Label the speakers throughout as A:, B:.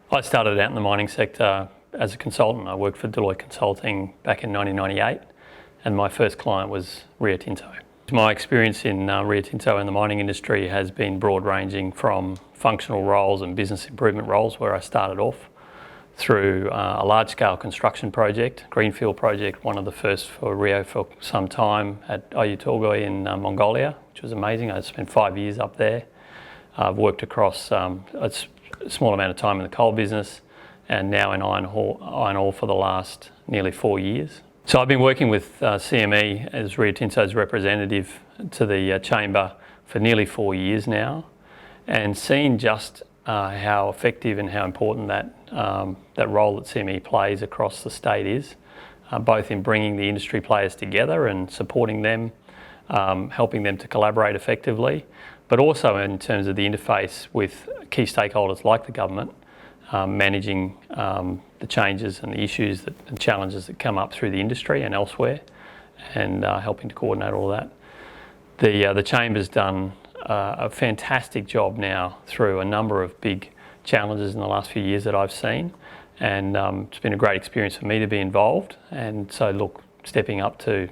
A: I started out in the mining sector as a consultant. I worked for Deloitte Consulting back in 1998, and my first client was Rio Tinto. My experience in Rio Tinto and the mining industry has been broad-ranging from functional roles and business improvement roles, where I started off, through a large-scale construction project, greenfield project, one of the first for Rio for some time at Oyu Tolgoi in Mongolia, which was amazing. I spent 5 years up there. I've worked across a small amount of time in the coal business, and now in iron ore for the last nearly 4 years. So I've been working with CME as Rio Tinto's representative to the chamber for nearly 4 years now, and seen just how effective and how important that role that CME plays across the state is, both in bringing the industry players together and supporting them, helping them to collaborate effectively, but also in terms of the interface with key stakeholders like the government, managing the changes and the issues and challenges that come up through the industry and elsewhere, and helping to coordinate all that. The Chamber's done a fantastic job now through a number of big challenges in the last few years that I've seen, and it's been a great experience for me to be involved. And so look, stepping up to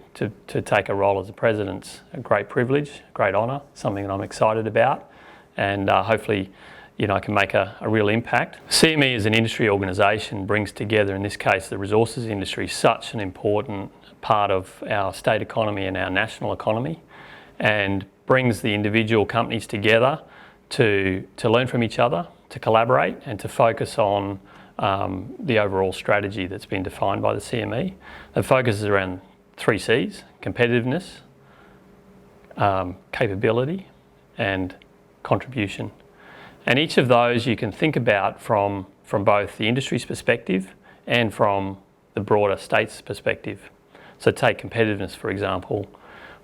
A: take a role as the President's a great privilege, a great honour, something that I'm excited about, and hopefully I can make a real impact. CME as an industry organisation brings together, in this case, the resources industry, such an important part of our state economy and our national economy, and brings the individual companies together to learn from each other, to collaborate, and to focus on the overall strategy that's been defined by the CME. It focuses around 3 Cs: competitiveness, capability, and contribution. And each of those you can think about from both the industry's perspective and from the broader state's perspective. So take competitiveness, for example.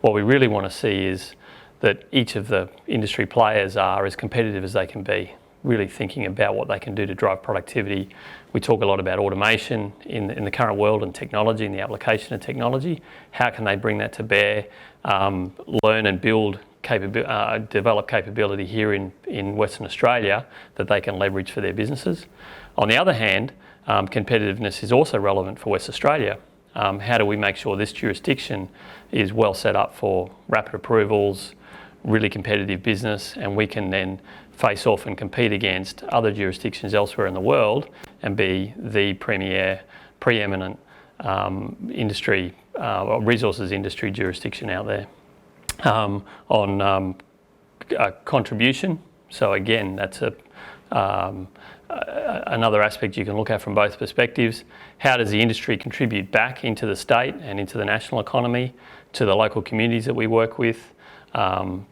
A: What we really want to see is that each of the industry players are as competitive as they can be, really thinking about what they can do to drive productivity. We talk a lot about automation in the current world, and technology and the application of technology. How can they bring that to bear, learn and build develop capability here in Western Australia that they can leverage for their businesses. On the other hand, competitiveness is also relevant for West Australia. How do we make sure this jurisdiction is well set up for rapid approvals, really competitive business, and we can then face off and compete against other jurisdictions elsewhere in the world and be the preeminent industry, resources industry jurisdiction out there. On contribution, so again, that's another aspect you can look at from both perspectives. How does the industry contribute back into the state and into the national economy, to the local communities that we work with,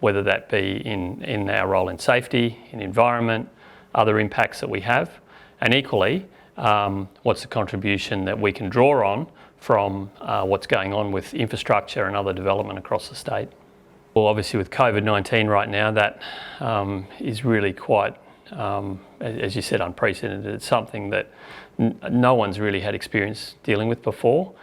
A: whether that be in our role in safety, in environment, other impacts that we have, and equally, what's the contribution that we can draw on from what's going on with infrastructure and other development across the state. Well, obviously with COVID-19 right now, that is really quite, as you said, unprecedented. It's something that no one's really had experience dealing with before.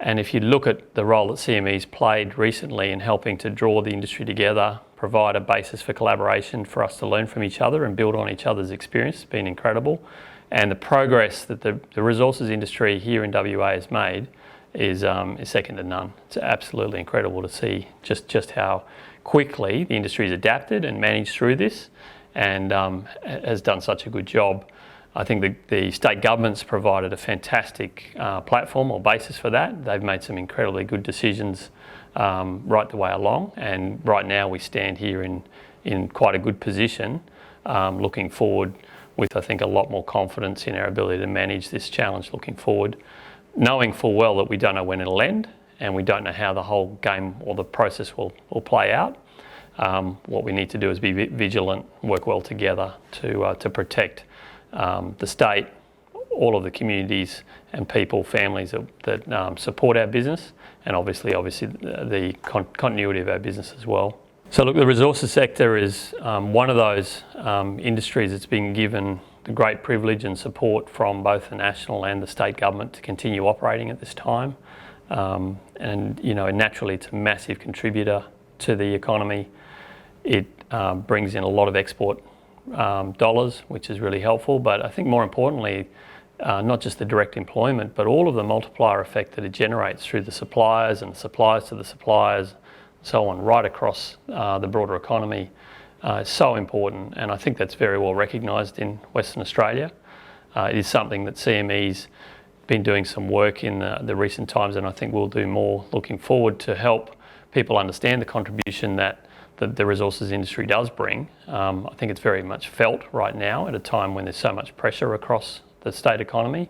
A: And if you look at the role that CME's played recently in helping to draw the industry together, provide a basis for collaboration for us to learn from each other and build on each other's experience, it's been incredible. And the progress that the resources industry here in WA has made is second to none. It's absolutely incredible to see just how quickly the industry's adapted and managed through this, and has done such a good job. I think the state government's provided a fantastic platform or basis for that. They've made some incredibly good decisions right the way along, and right now we stand here in quite a good position, looking forward with, I think, a lot more confidence in our ability to manage this challenge looking forward, knowing full well that we don't know when it'll end, and we don't know how the whole game or the process will play out. What we need to do is be vigilant, work well together to protect the state, all of the communities and people, families that support our business, and obviously the continuity of our business as well. So look, the resources sector is one of those industries that's been given the great privilege and support from both the national and the state government to continue operating at this time. And naturally it's a massive contributor to the economy. It brings in a lot of export dollars, which is really helpful. But I think more importantly, not just the direct employment, but all of the multiplier effect that it generates through the suppliers and the suppliers to the suppliers, so on, right across the broader economy, is so important. And I think that's very well recognised in Western Australia. It is something that CME's been doing some work in the recent times, and I think we'll do more looking forward to help people understand the contribution that the resources industry does bring. I think it's very much felt right now at a time when there's so much pressure across the state economy,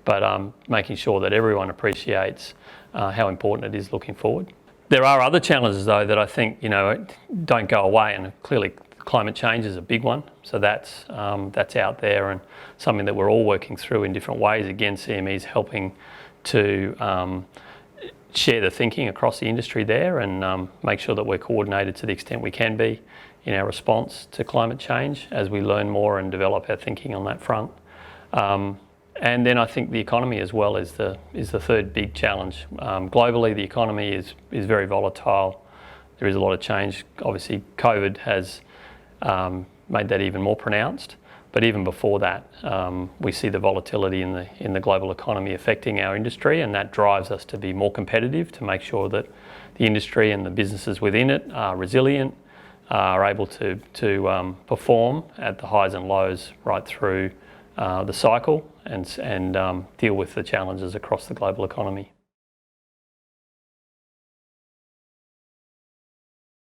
A: but making sure that everyone appreciates how important it is looking forward. There are other challenges though that I think don't go away, and clearly climate change is a big one. So that's out there and something that we're all working through in different ways. Again, CME is helping to share the thinking across the industry there and make sure that we're coordinated to the extent we can be in our response to climate change as we learn more and develop our thinking on that front. And then I think the economy as well is the third big challenge. Globally, the economy is very volatile. There is a lot of change. Obviously, COVID has made that even more pronounced. But even before that, we see the volatility in the global economy affecting our industry, and that drives us to be more competitive, to make sure that the industry and the businesses within it are resilient, are able to perform at the highs and lows right through the cycle and deal with the challenges across the global economy.